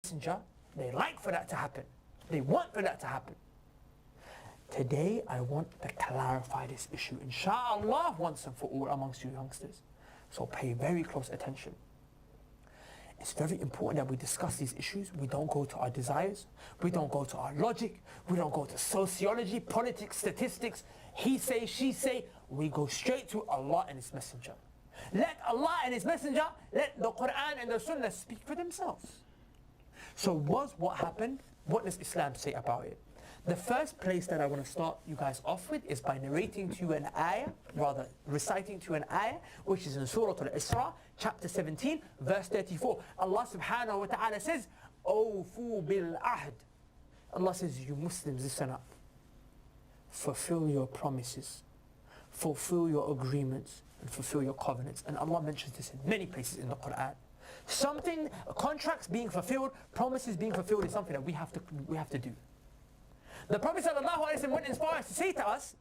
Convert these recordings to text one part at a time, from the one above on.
messenger, they like for that to happen. They want for that to happen. Today, I want to clarify this issue, inshallah, once and for all amongst you youngsters. So pay very close attention. It's very important that we discuss these issues. We don't go to our desires. We don't go to our logic. We don't go to sociology, politics, statistics, he say, she say. We go straight to Allah and His Messenger. Let Allah and His Messenger, let the Quran and the Sunnah speak for themselves. So what happened? What does Islam say about it? The first place that I want to start you guys off with is by narrating to you an ayah, rather reciting to you an ayah, which is in Surah Al-Isra, chapter 17, verse 34. Allah subhanahu wa ta'ala says, Awfu bil ahd. Allah says, you Muslims, listen up. Fulfill your promises, fulfill your agreements, and fulfill your covenants. And Allah mentions this in many places in the Quran. Something, contracts being fulfilled, promises being fulfilled is something that we have to do. The Prophet ﷺ went as far as to say to us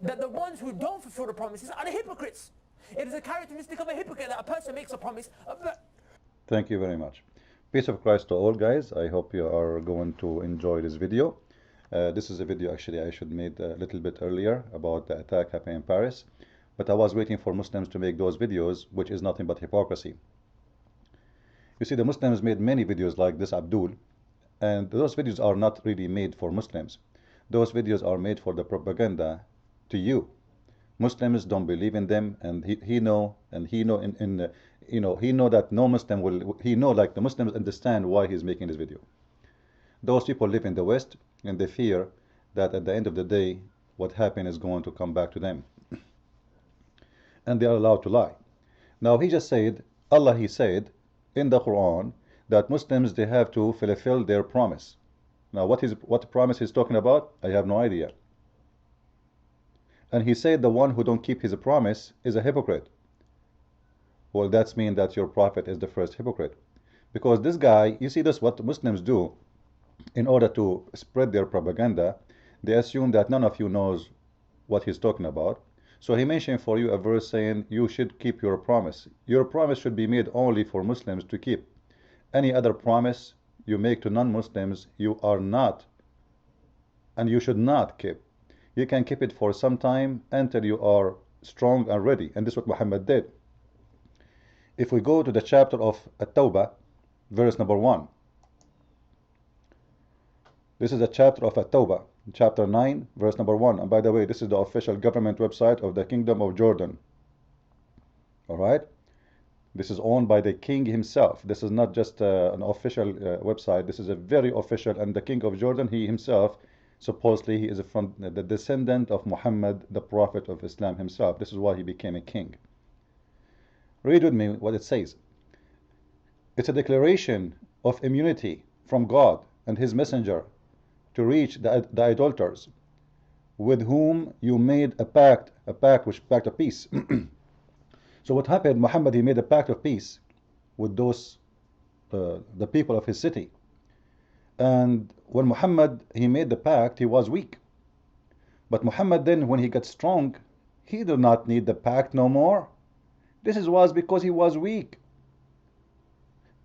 that the ones who don't fulfill the promises are the hypocrites. It is a characteristic of a hypocrite that a person makes a promise. Thank you very much. Peace of Christ to all, guys. I hope you are going to enjoy this video. This is a video actually I should made a little bit earlier about the attack happening in Paris. But I was waiting for Muslims to make those videos, which is nothing but hypocrisy. You see, the Muslims made many videos like this, Abdul. And those videos are not really made for Muslims. Those videos are made for the propaganda to you. Muslims don't believe in them, and he know that no Muslim will. He know, like, the Muslims understand why he's making this video. Those people live in the West, and they fear that at the end of the day, what happened is going to come back to them, and they are allowed to lie. Now he just said, Allah, He said in the Quran, that Muslims, they have to fulfill their promise. Now what promise he's talking about, I have no idea. And he said the one who don't keep his promise is a hypocrite. Well, that's mean that your prophet is the first hypocrite. Because this guy, you see, this what Muslims do in order to spread their propaganda. They assume that none of you knows what he's talking about. So he mentioned for you a verse saying you should keep your promise. Your promise should be made only for Muslims to keep. Any other promise you make to non-Muslims, you are not, and you should not keep. You can keep it for some time until you are strong and ready. And this is what Muhammad did. If we go to the chapter of At-Tawbah, verse number 1. This is a chapter of At-Tawbah, chapter 9, verse number 1. And by the way, this is the official government website of the Kingdom of Jordan. Alright? This is owned by the king himself. This is not just an official website. This is a very official, and the king of Jordan, he himself, supposedly he is from the descendant of Muhammad, the prophet of Islam himself. This is why he became a king. Read with me what it says. It's a declaration of immunity from God and His messenger to reach the idolaters with whom you made a pact of peace. So what happened? Muhammad, he made a pact of peace with those the people of his city. And when Muhammad, he made the pact, he was weak. But Muhammad then, when he got strong, he did not need the pact no more. This was because he was weak.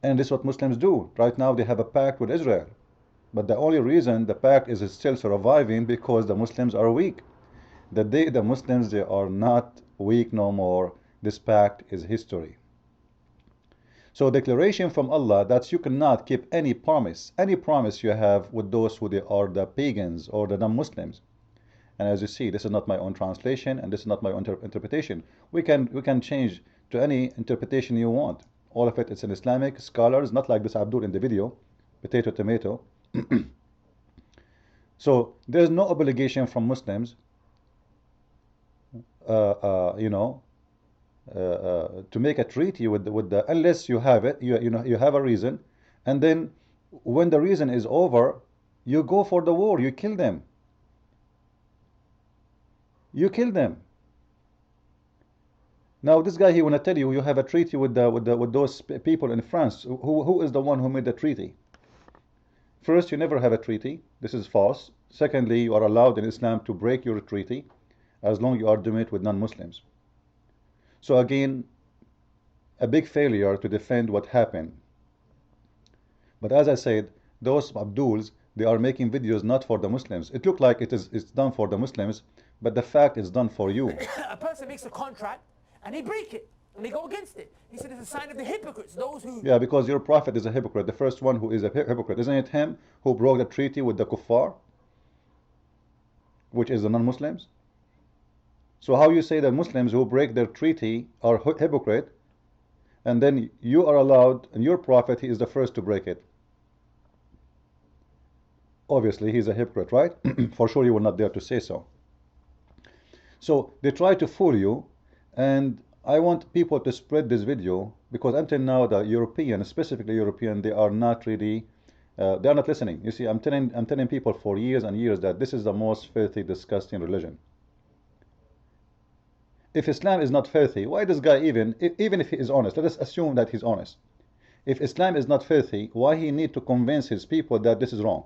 And this is what Muslims do. Right now they have a pact with Israel. But the only reason the pact is still surviving because the Muslims are weak. The day the Muslims, they are not weak no more, this pact is history. So declaration from Allah that you cannot keep any promise you have with those who they are the pagans or the non-Muslims. And as you see, this is not my own translation, and this is not my own interpretation. We can change to any interpretation you want. All of it's in Islamic scholars, not like this Abdul in the video, potato, tomato. So there's no obligation from Muslims, to make a treaty with the unless you have it, you have a reason, and then when the reason is over, you go for the war, you kill them. Now this guy, he wanna tell you have a treaty with those people in France. Who is the one who made the treaty? First, you never have a treaty. This is false. Secondly, you are allowed in Islam to break your treaty as long as you are doing it with non-Muslims. So again, a big failure to defend what happened. But as I said, those Abduls, they are making videos not for the Muslims. It looked like it's done for the Muslims, but the fact it's done for you. A person makes a contract and they break it and they go against it. He said it's a sign of the hypocrites, those who... Yeah, because your prophet is a hypocrite. The first one who is a hypocrite. Isn't it him who broke the treaty with the kuffar, which is the non-Muslims? So how you say that Muslims who break their treaty are hypocrite, and then you are allowed, and your prophet, he is the first to break it? Obviously, he's a hypocrite, right? For sure, you will not dare to say so. So they try to fool you, and I want people to spread this video, because until now the European, specifically European, they are not really, they are not listening. You see, I'm telling people for years and years that this is the most filthy, disgusting religion. If Islam is not filthy, why this guy even if he is honest, let us assume that he's honest. If Islam is not filthy, why he need to convince his people that this is wrong?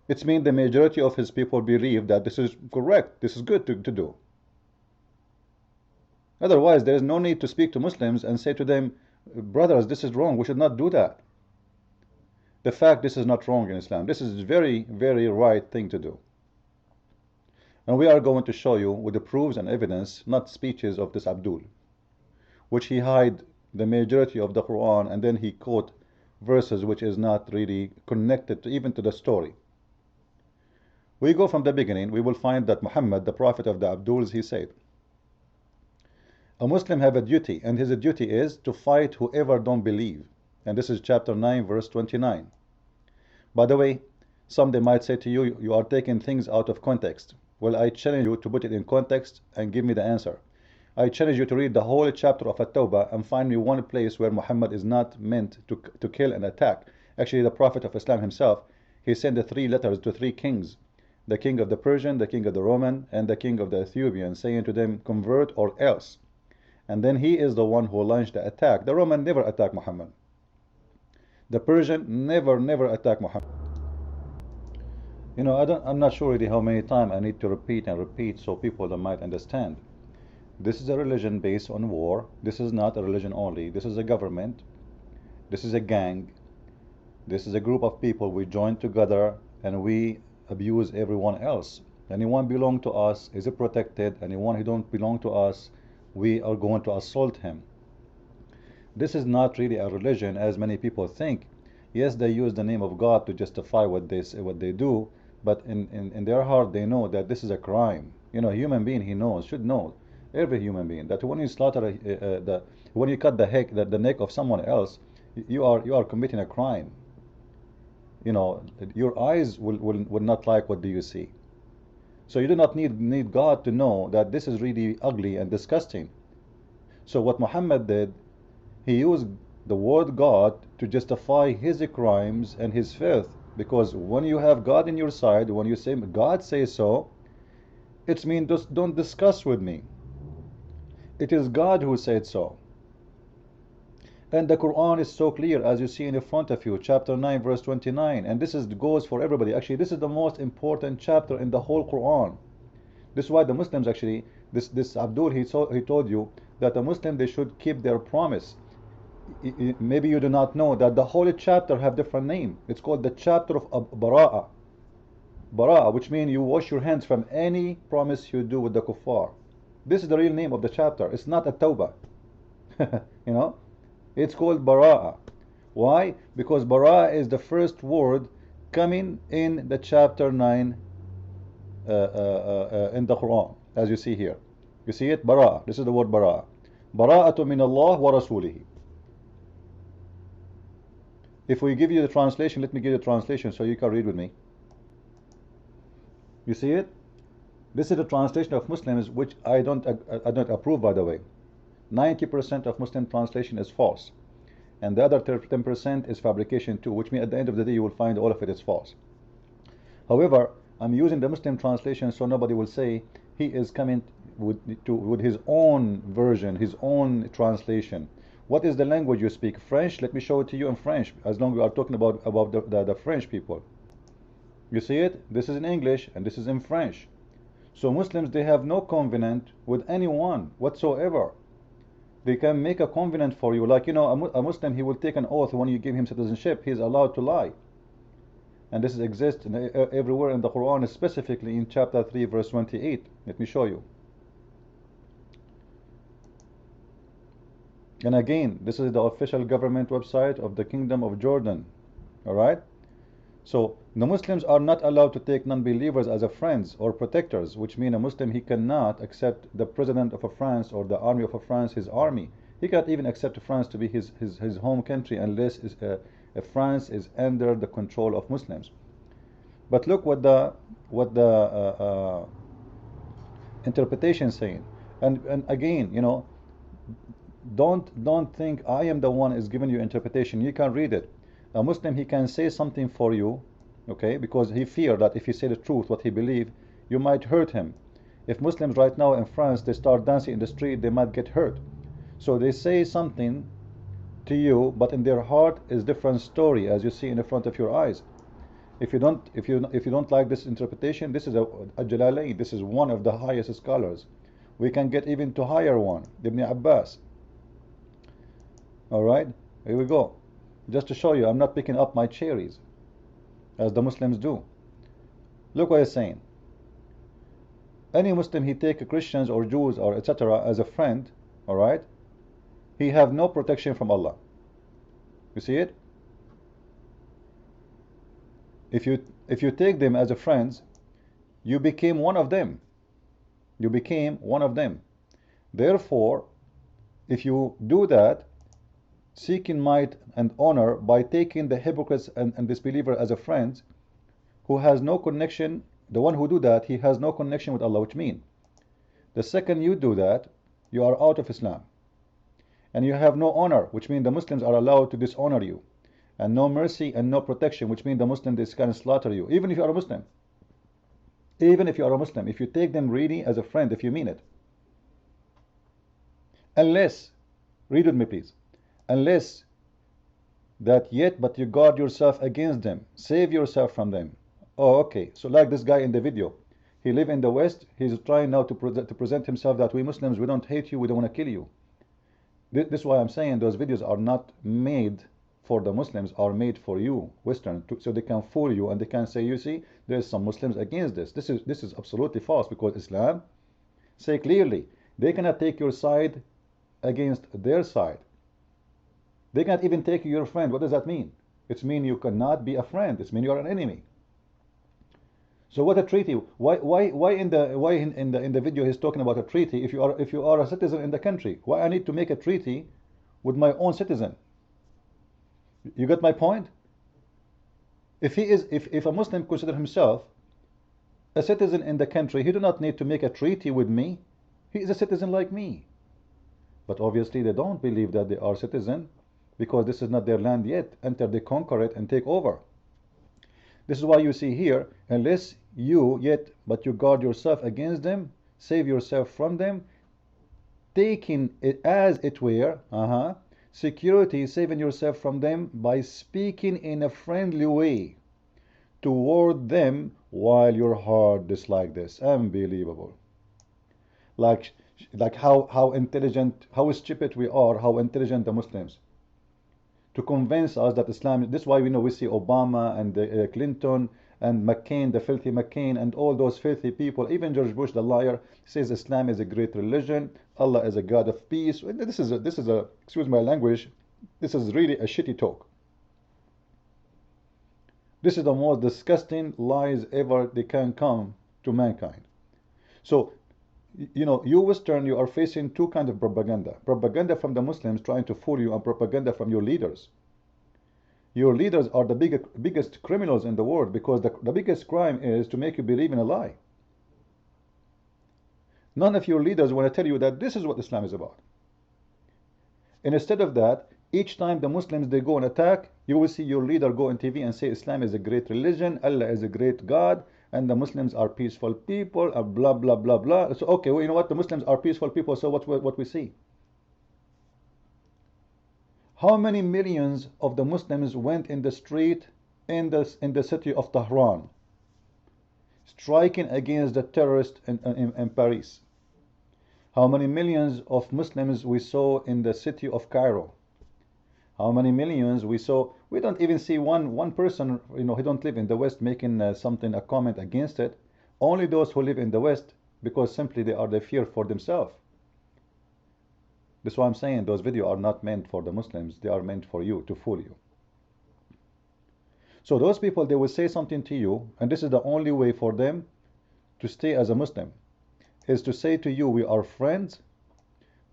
It means the majority of his people believe that this is correct, this is good to do. Otherwise, there is no need to speak to Muslims and say to them, brothers, this is wrong, we should not do that. The fact this is not wrong in Islam, this is very, very right thing to do. And we are going to show you with the proofs and evidence, not speeches of this Abdul, which he hide the majority of the Quran, and then he quote verses which is not really connected to even to the story. We go from the beginning, we will find that Muhammad, the prophet of the Abduls, he said, a Muslim have a duty, and his duty is to fight whoever don't believe. And this is chapter 9, verse 29. By the way, some they might say to you, you are taking things out of context. Well, I challenge you to put it in context and give me the answer. I challenge you to read the whole chapter of At-Tawbah and find me one place where Muhammad is not meant to kill and attack. Actually, the Prophet of Islam himself, he sent the 3 letters to 3 kings. The king of the Persian, the king of the Roman, and the king of the Ethiopian, saying to them, convert or else. And then he is the one who launched the attack. The Roman never attacked Muhammad. The Persian never attacked Muhammad. You know, I'm not sure really how many times I need to repeat and repeat so people might understand. This is a religion based on war. This is not a religion only. This is a government. This is a gang. This is a group of people. We join together and we abuse everyone else. Anyone belong to us is protected. Anyone who don't belong to us, we are going to assault him. This is not really a religion as many people think. Yes, they use the name of God to justify what they do, but in their heart they know that this is a crime. You know, a human being, he knows, should know, every human being, that when you slaughter when you cut the neck of someone else, you are committing a crime. You know, your eyes will not like what do you see. So you do not need God to know that this is really ugly and disgusting. So what Muhammad did, he used the word God to justify his crimes and his filth. Because when you have God in your side, when you say God says so, it means just don't discuss with me. It is God who said so. And the Quran is so clear, as you see in front of you, chapter 9, verse 29. And this goes for everybody. Actually, this is the most important chapter in the whole Quran. This is why the Muslims, actually, this Abdul, he told you that the Muslim, they should keep their promise. Maybe you do not know that the whole chapter have different name. It's called the chapter of Bara'a. Bara'a, which means you wash your hands from any promise you do with the kuffar. This is the real name of the chapter. It's not At-Tawbah. You know, it's called Bara'a. Why? Because Bara'a is the first word coming in the chapter 9 in the Quran, as you see here. You see it? Bara'a. This is the word Bara'a. Bara'atu min Allah wa rasulihi. If we give you the translation, let me give you the translation so you can read with me. You see it? This is the translation of Muslims, which I don't approve, by the way. 90% of Muslim translation is false, and the other 10% is fabrication too, which means at the end of the day you will find all of it is false. However, I'm using the Muslim translation so nobody will say he is coming with his own version, his own translation. What is the language you speak? French? Let me show it to you in French, as long as we are talking about the French people. You see it? This is in English and this is in French. So Muslims, they have no covenant with anyone whatsoever. They can make a covenant for you, like, you know, a Muslim, he will take an oath when you give him citizenship. He's allowed to lie, and this exists everywhere in the Quran, specifically in chapter 3 verse 28. Let me show you. And again, this is the official government website of the Kingdom of Jordan. Alright, so the Muslims are not allowed to take non-believers as a friends or protectors, which mean a Muslim, he cannot accept the president of a France or the army of a France, his army. He can't even accept France to be his home country unless France is under the control of Muslims. But look what the interpretation is saying. And again, you know, don't think I am the one is giving you interpretation. You can read it. A Muslim, he can say something for you, okay, because he fear that if he say the truth, what he believe, you might hurt him. If Muslims right now in France, they start dancing in the street, they might get hurt. So they say something to you, but in their heart is different story, as you see in the front of your eyes. If you don't like this interpretation, this is a Jalalain. This is one of the highest scholars. We can get even to higher one, Ibn Abbas. All right, here we go. Just to show you, I'm not picking up my cherries, as the Muslims do. Look what he's saying. Any Muslim, he take Christians or Jews or etc. as a friend, all right, he have no protection from Allah. You see it? If you take them as a friends, you became one of them. You became one of them. Therefore, if you do that, seeking might and honor by taking the hypocrites and disbeliever as a friend, who has no connection, the one who do that, he has no connection with Allah, which means the second you do that, you are out of Islam. And you have no honor, which means the Muslims are allowed to dishonor you. And no mercy and no protection, which means the Muslims can slaughter you, even if you are a Muslim. Even if you are a Muslim, if you take them really as a friend, if you mean it. Unless, read with me please, unless that yet but you guard yourself against them, save yourself from them. Oh, okay, so like this guy in the video, he live in the West, he's trying now to present himself that we Muslims, we don't hate you, we don't want to kill you. This is why I'm saying those videos are not made for the Muslims, are made for you, Western, so they can fool you and they can say, you see, there's some Muslims against this. This is absolutely false, because Islam say clearly, they cannot take your side against their side. They can't even take you your friend. What does that mean? It means you cannot be a friend. It means you are an enemy. So what a treaty? Why in the video he's talking about a treaty? If you are a citizen in the country, why I need to make a treaty with my own citizen? You got my point? If a Muslim consider himself a citizen in the country, he do not need to make a treaty with me. He is a citizen like me. But obviously they don't believe that they are citizen, because this is not their land yet until they conquer it and take over. This is why you see here, unless you yet but you guard yourself against them, save yourself from them, taking it as it were, security, saving yourself from them by speaking in a friendly way toward them while your heart dislike this. Unbelievable. Like how intelligent, how stupid we are, how intelligent the Muslims, to convince us that Islam, this is why we see Obama and Clinton and McCain, the filthy McCain, and all those filthy people, even George Bush the liar, says Islam is a great religion, Allah is a God of peace. This is a excuse my language, this is really a shitty talk. This is the most disgusting lies ever they can come to mankind. So, you Western, you are facing two kinds of propaganda. Propaganda from the Muslims trying to fool you, and propaganda from your leaders. Your leaders are the biggest criminals in the world, because the biggest crime is to make you believe in a lie. None of your leaders want to tell you that this is what Islam is about. And instead of that, each time the Muslims, they go and attack, you will see your leader go on TV and say Islam is a great religion, Allah is a great God, and the Muslims are peaceful people, blah blah blah blah. So okay, well, you know what, the Muslims are peaceful people, so what we see? How many millions of the Muslims went in the street in the city of Tehran, striking against the terrorists in Paris? How many millions of Muslims we saw in the city of Cairo? How many millions we saw? We don't even see one person, he don't live in the West making a comment against it. Only those who live in the West, because simply they fear for themselves. That's why I'm saying those videos are not meant for the Muslims. They are meant for you, to fool you. So those people, they will say something to you, and this is the only way for them to stay as a Muslim, is to say to you, we are friends,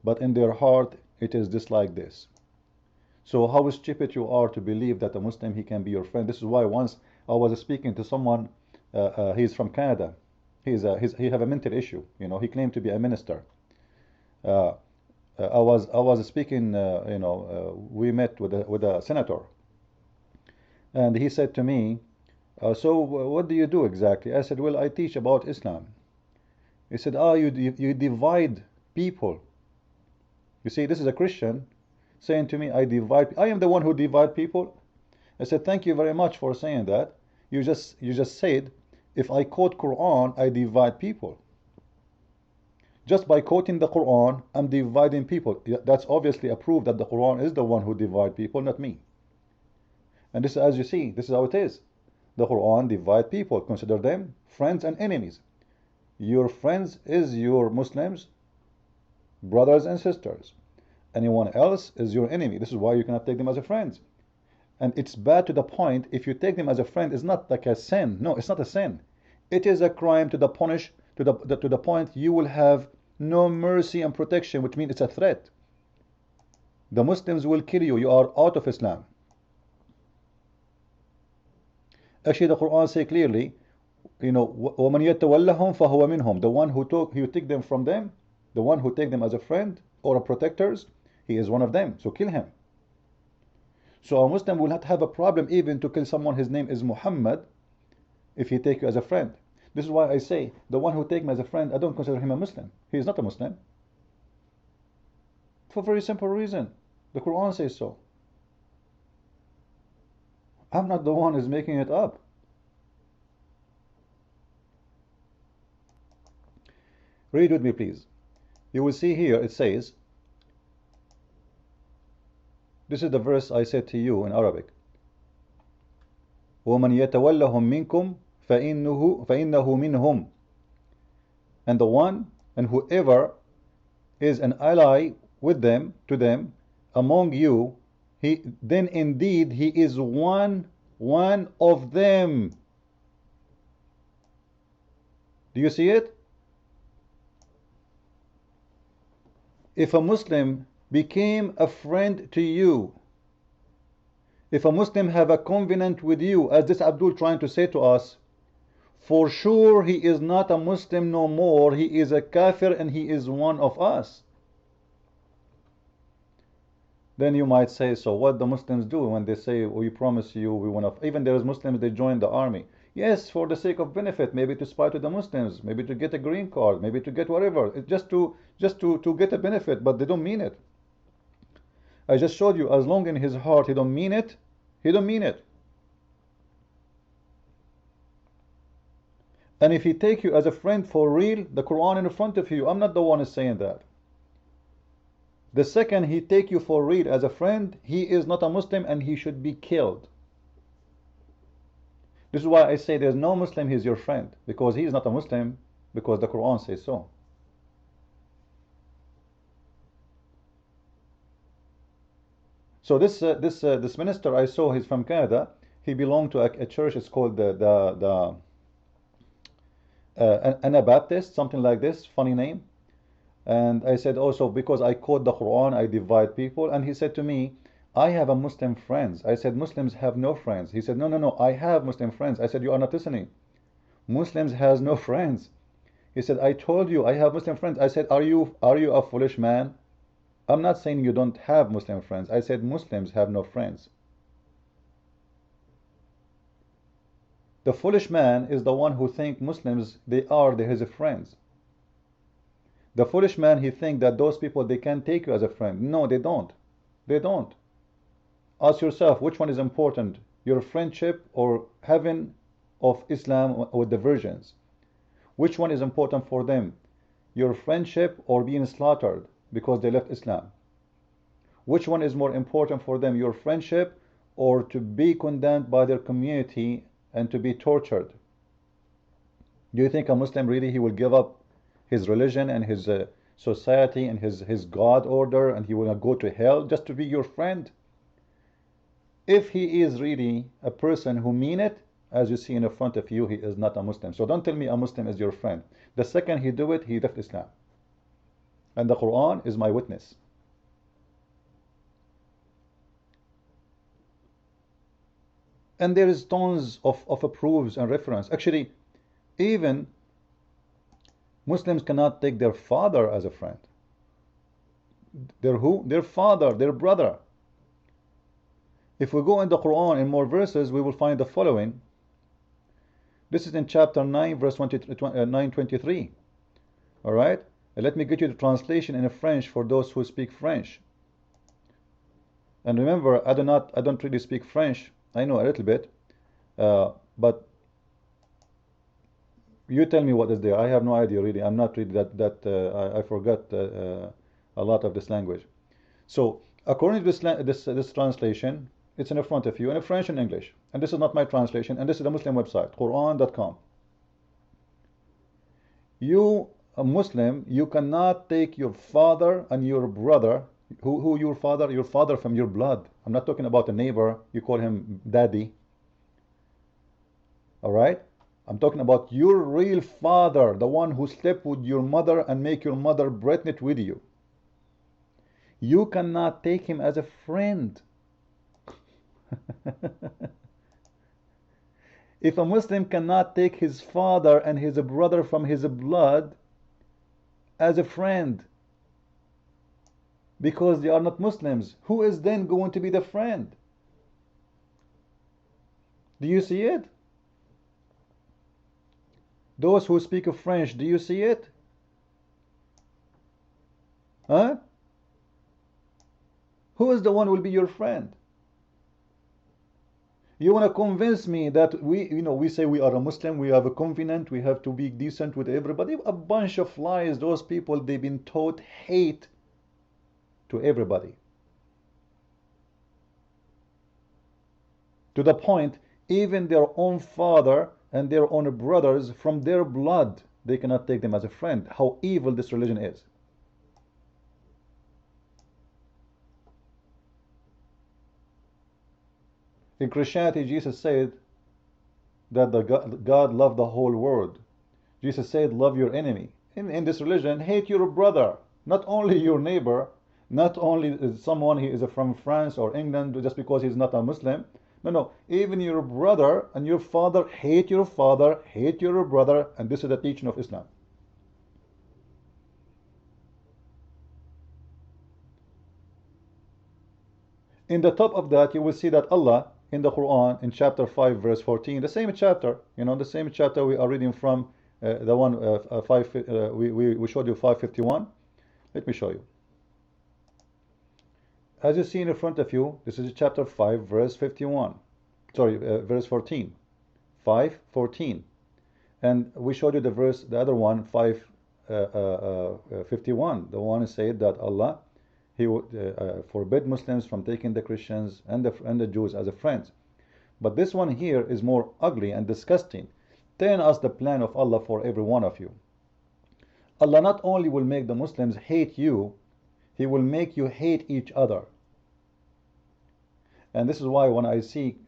but in their heart it is just like this. So how stupid you are to believe that a Muslim, he can be your friend. This is why once I was speaking to someone, he's from Canada. He have a mental issue. He claimed to be a minister. I was speaking. We met with a senator, and he said to me, "So what do you do exactly?" I said, "Well, I teach about Islam." He said, you divide people." You see, this is a Christian saying to me, I am the one who divide people. I said, "Thank you very much for saying that. You just said, if I quote Quran, I divide people. Just by quoting the Quran, I'm dividing people. That's obviously a proof that the Quran is the one who divide people, not me." And this, as you see, this is how it is. The Quran divide people. Consider them friends and enemies. Your friends is your Muslims, brothers and sisters. Anyone else is your enemy. This is why you cannot take them as a friend. And it's bad to the point, if you take them as a friend, it's not like a sin. No, it's not a sin. It is a crime to the point you will have no mercy and protection, which means it's a threat. The Muslims will kill you. You are out of Islam. Actually, the Quran says clearly, وَمَنْ يَتَوَلَّهُمْ فَهُوَ مِنْهُمْ. The one who take them from them, the one who take them as a friend or a protectors, he is one of them. So kill him. So a Muslim will not have a problem even to kill someone, his name is Muhammad, if he take you as a friend. This is why I say, the one who take me as a friend, I don't consider him a Muslim. He is not a Muslim. For a very simple reason. The Quran says so. I'm not the one who's making it up. Read with me, please. You will see here, it says, this is the verse I said to you in Arabic. وَمَنْ يَتَوَلَّهُمْ مِنْكُمْ فَإِنَّهُ مِنْهُمْ. And the one and whoever is an ally with them, to them, among you, then indeed he is one of them. Do you see it? If a Muslim became a friend to you, if a Muslim have a covenant with you, as this Abdul trying to say to us, for sure he is not a Muslim no more. He is a kafir and he is one of us. Then you might say, so what the Muslims do when they say, we promise you, we want to, even there is Muslims, they join the army. Yes, for the sake of benefit, maybe to spy to the Muslims, maybe to get a green card, maybe to get whatever, just to get a benefit, but they don't mean it. I just showed you, as long in his heart he don't mean it, he don't mean it. And if he take you as a friend for real, the Quran in front of you, I'm not the one who's saying that. The second he take you for real as a friend, he is not a Muslim and he should be killed. This is why I say there's no Muslim, he's your friend, because he is not a Muslim, because the Quran says so. So this minister I saw, he's from Canada. He belonged to a church. It's called the Anabaptist, something like this, funny name. And I said also, because I quote the Quran, I divide people. And he said to me, I have a Muslim friends. I said, Muslims have no friends. He said, no, I have Muslim friends. I said, you are not listening. Muslims has no friends. He said, I told you I have Muslim friends. I said, are you a foolish man? I'm not saying you don't have Muslim friends. I said Muslims have no friends. The foolish man is the one who thinks Muslims, they are his friends. The foolish man, he thinks that those people, they can take you as a friend. No, they don't. They don't. Ask yourself, which one is important? Your friendship or heaven of Islam with the virgins? Which one is important for them? your friendship or being slaughtered because they left Islam? Which one is more important for them, your friendship or to be condemned by their community and to be tortured? Do you think a Muslim really he will give up his religion and his society and his God order and he will go to hell just to be your friend? If he is really a person who mean it, as you see in front of you, he is not a Muslim. So don't tell me a Muslim is your friend. The second he do it, he left Islam. And the Quran is my witness. And there is tons of proofs and reference. Actually, even Muslims cannot take their father as a friend. Their who? Their father, their brother. If we go in the Quran in more verses, we will find the following. This is in chapter 9, verse 923. All right? Let me get you the translation in French for those who speak French. And remember, I don't really speak French. I know a little bit, but you tell me what is there. I have no idea really. I'm not really I forgot a lot of this language. So according to this translation, it's in front of you in French and English. And this is not my translation. And this is the Muslim website, Quran.com. You, a Muslim, you cannot take your father and your brother. Who your father? Your father from your blood. I'm not talking about a neighbor. You call him daddy. All right? I'm talking about your real father, the one who slept with your mother and make your mother pregnant with you. You cannot take him as a friend. If a Muslim cannot take his father and his brother from his blood as a friend because they are not Muslims, who is then going to be the friend? Do you see it? Those who speak of French, do you see it? Huh? Who is the one who will be your friend? You want to convince me that we say we are a Muslim, we have a covenant, we have to be decent with everybody. A bunch of lies. Those people, they've been taught hate to everybody. To the point, even their own father and their own brothers from their blood, they cannot take them as a friend. How evil this religion is. In Christianity, Jesus said that God loved the whole world. Jesus said, love your enemy. In this religion, hate your brother, not only your neighbor, not only someone who is from France or England just because he's not a Muslim. No, even your brother and your father, hate your brother, and this is the teaching of Islam. In the top of that, you will see that Allah, in the Quran, in chapter 5, verse 14, the same chapter, the same chapter we are reading from, the one, we showed you 551. Let me show you. As you see in front of you, this is chapter 5, verse 51. Sorry, verse 14. 5:14. And we showed you the verse, the other one, 5:51. The one said that Allah, He would forbid Muslims from taking the Christians and the Jews as a friends. But this one here is more ugly and disgusting. Telling us the plan of Allah for every one of you. Allah not only will make the Muslims hate you, He will make you hate each other. And this is why when I see,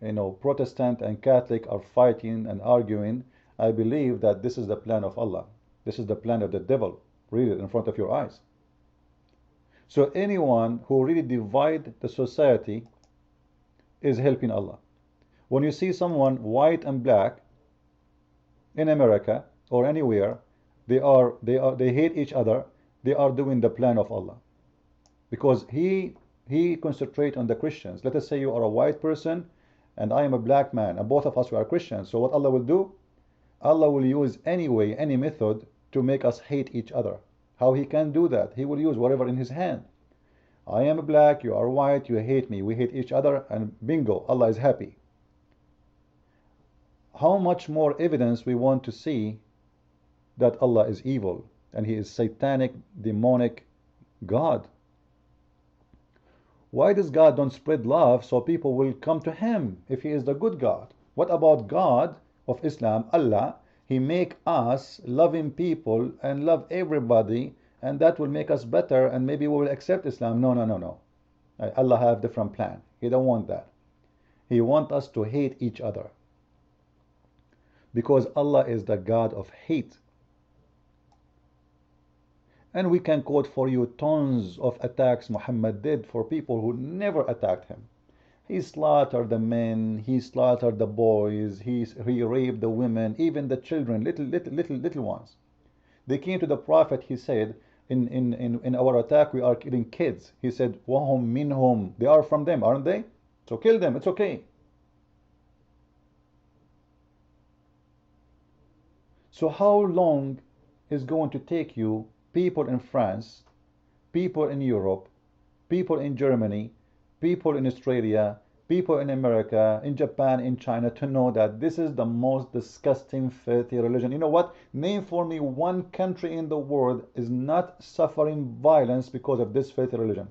Protestant and Catholic are fighting and arguing, I believe that this is the plan of Allah. This is the plan of the devil. Read it in front of your eyes. So anyone who really divide the society is helping Allah. When you see someone white and black in America or anywhere, they hate each other. They are doing the plan of Allah, because He concentrates on the Christians. Let us say you are a white person and I am a black man, and both of us are Christians. So what Allah will do? Allah will use any way, any method to make us hate each other. How He can do that? He will use whatever in His hand. I am black, you are white, you hate me, we hate each other, and bingo, Allah is happy. How much more evidence we want to see that Allah is evil and he is satanic, demonic God. Why does God don't spread love so people will come to him if he is the good God? What about God of Islam, Allah? He make us loving people and love everybody, and that will make us better, and maybe we will accept Islam. No, no, no, no. Allah have different plan. He don't want that. He want us to hate each other, because Allah is the God of hate. And we can quote for you tons of attacks Muhammad did for people who never attacked him. He slaughtered the men, he slaughtered the boys, he raped the women, even the children, little ones. They came to the Prophet, he said, in our attack we are killing kids. He said, وَهُمْ مِنْهُمْ, they are from them, aren't they? So kill them, it's okay. So how long is going to take you, people in France, people in Europe, people in Germany, people in Australia, people in America, in Japan, in China, to know that this is the most disgusting, filthy religion? You know what? Name for me one country in the world is not suffering violence because of this filthy religion.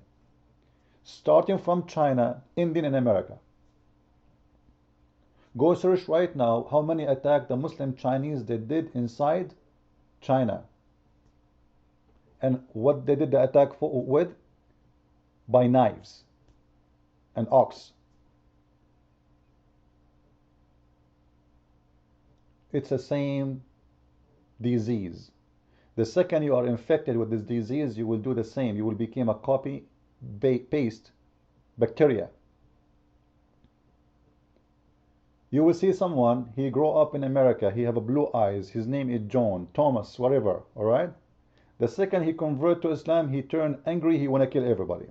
Starting from China, India, and America. Go search right now how many attacks the Muslim Chinese they did inside China. And what they did the attack with? By knives and ox. It's the same disease. The second you are infected with this disease, you will do the same. You will become a copy paste bacteria. You will see someone, he grow up in America, he have a blue eyes, his name is John, Thomas, whatever, all right? The second he convert to Islam, he turn angry, he want to kill everybody.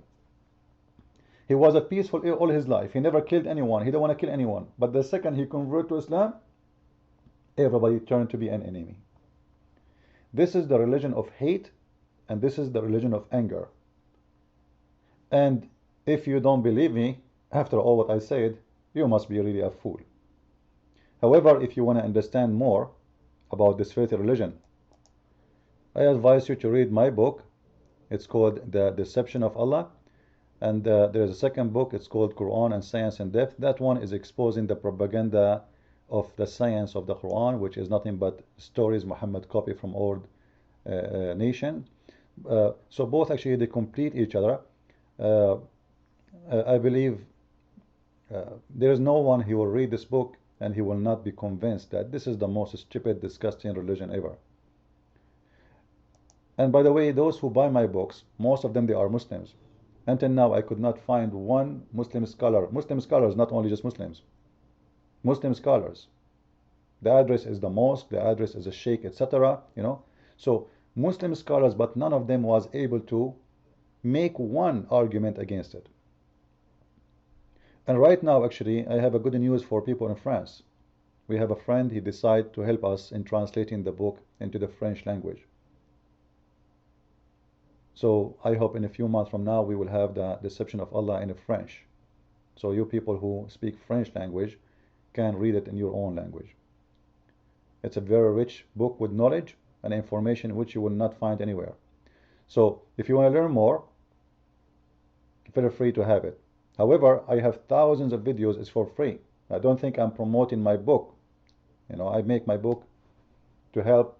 He was a peaceful all his life, he never killed anyone, he don't want to kill anyone. But the second he convert to Islam, everybody turned to be an enemy. This is the religion of hate, and this is the religion of anger. And if you don't believe me, after all what I said, you must be really a fool. However, if you want to understand more about this filthy religion, I advise you to read my book. It's called The Deception of Allah. And there's a second book, it's called Quran and Science in Depth. That one is exposing the propaganda of the science of the Quran, which is nothing but stories Muhammad copied from old nation. So both actually they complete each other. I believe there is no one who will read this book and he will not be convinced that this is the most stupid, disgusting religion ever. And by the way, those who buy my books, most of them they are Muslims. Until now I could not find one Muslim scholar. Muslim scholars, not only just Muslims. Muslim scholars. The address is the mosque, the address is a sheikh, etc. You know, so Muslim scholars, but none of them was able to make one argument against it. And right now, actually, I have a good news for people in France. We have a friend, he decided to help us in translating the book into the French language. So I hope in a few months from now we will have the Deception of Allah in French. So you people who speak French language can read it in your own language. It's a very rich book with knowledge and information which you will not find anywhere. So if you want to learn more, feel free to have it. However, I have thousands of videos, it's for free. I don't think I'm promoting my book. You know, I make my book to help,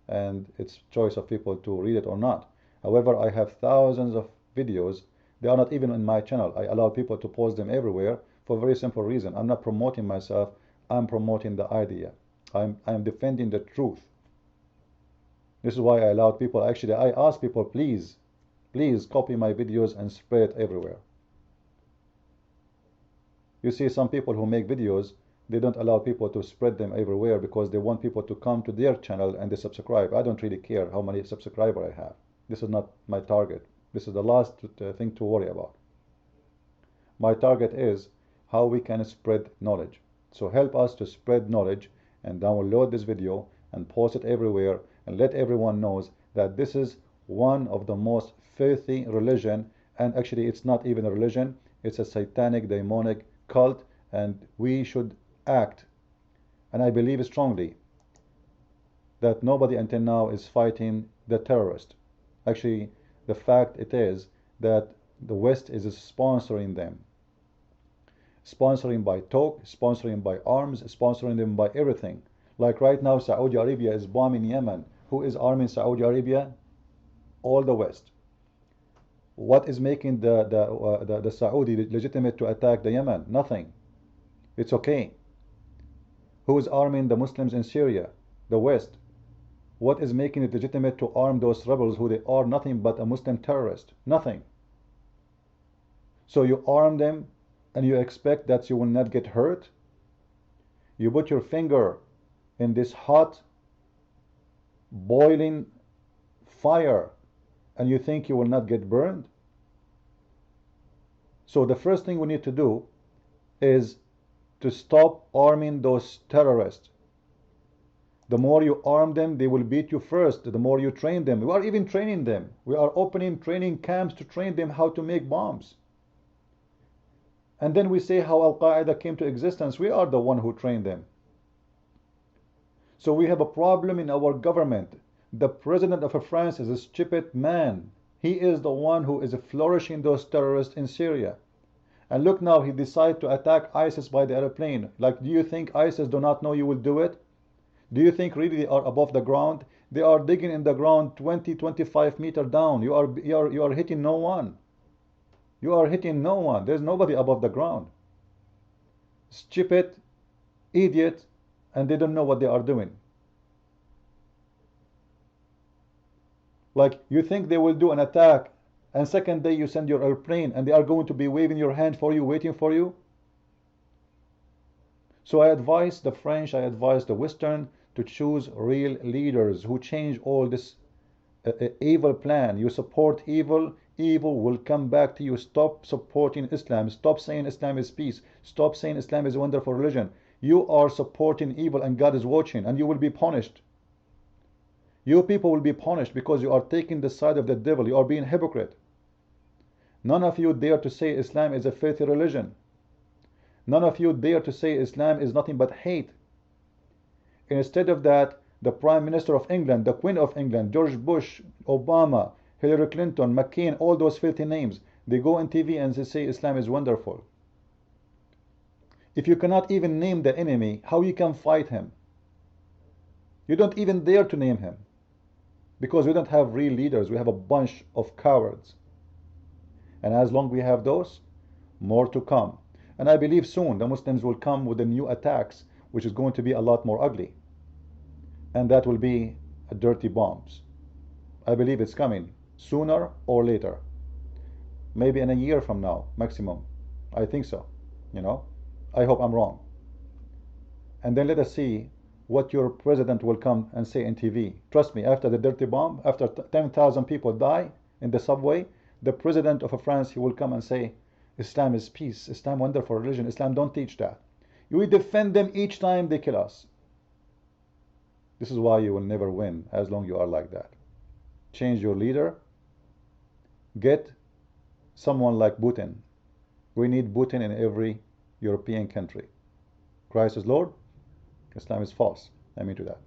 and it's choice of people to read it or not. However, I have thousands of videos. They are not even in my channel. I allow people to post them everywhere for a very simple reason. I'm not promoting myself, I'm promoting the idea. I'm defending the truth. This is why I allowed people, actually I ask people, please copy my videos and spread it everywhere. You see, some people who make videos, they don't allow people to spread them everywhere because they want people to come to their channel and they subscribe. I don't really care how many subscribers I have. This is not my target. This is the last thing to worry about. My target is how we can spread knowledge. So help us to spread knowledge and download this video and post it everywhere and let everyone knows that this is one of the most filthy religion, and actually it's not even a religion, it's a satanic, demonic cult, and we should act. And I believe strongly that nobody until now is fighting the terrorist. Actually, the fact it is that the West is sponsoring them. Sponsoring by talk, sponsoring by arms, sponsoring them by everything. Like right now, Saudi Arabia is bombing Yemen. Who is arming Saudi Arabia? All the West. What is making the Saudi legitimate to attack the Yemen? Nothing. It's okay. Who is arming the Muslims in Syria? The West. What is making it legitimate to arm those rebels who they are nothing but a Muslim terrorist? Nothing. So you arm them and you expect that you will not get hurt? You put your finger in this hot, boiling fire and you think you will not get burned? So the first thing we need to do is to stop arming those terrorists. The more you arm them, they will beat you first. The more you train them. We are even training them. We are opening training camps to train them how to make bombs. And then we say how Al-Qaeda came to existence. We are the one who trained them. So we have a problem in our government. The president of France is a stupid man. He is the one who is flourishing those terrorists in Syria. And look now, he decided to attack ISIS by the airplane. Like, do you think ISIS do not know you will do it? Do you think really they are above the ground? They are digging in the ground 20-25 meters down. You are hitting no one. You are hitting no one. There's nobody above the ground. Stupid, idiot, and they don't know what they are doing. Like, you think they will do an attack and second day you send your airplane and they are going to be waving your hand for you, waiting for you? So I advise the French, I advise the Western to choose real leaders who change all this evil plan. You support evil, evil will come back to you. Stop supporting Islam. Stop saying Islam is peace. Stop saying Islam is a wonderful religion. You are supporting evil and God is watching and you will be punished. You people will be punished because you are taking the side of the devil. You are being hypocrite. None of you dare to say Islam is a filthy religion. None of you dare to say Islam is nothing but hate. Instead of that, the Prime Minister of England, the Queen of England, George Bush, Obama, Hillary Clinton, McCain, all those filthy names, they go on TV and they say Islam is wonderful. If you cannot even name the enemy, how you can fight him? You don't even dare to name him. Because we don't have real leaders. We have a bunch of cowards. And as long as we have those, more to come. And I believe soon the Muslims will come with the new attacks, which is going to be a lot more ugly. And that will be dirty bombs. I believe it's coming sooner or later. Maybe in a year from now, maximum. I think so. You know, I hope I'm wrong. And then let us see what your president will come and say in TV. Trust me, after the dirty bomb, after 10,000 people die in the subway, the president of France, he will come and say, Islam is peace, Islam wonderful religion, Islam don't teach that. We defend them each time they kill us. This is why you will never win as long as you are like that. Change your leader. Get someone like Putin. We need Putin in every European country. Christ is Lord. Islam is false. I mean to that.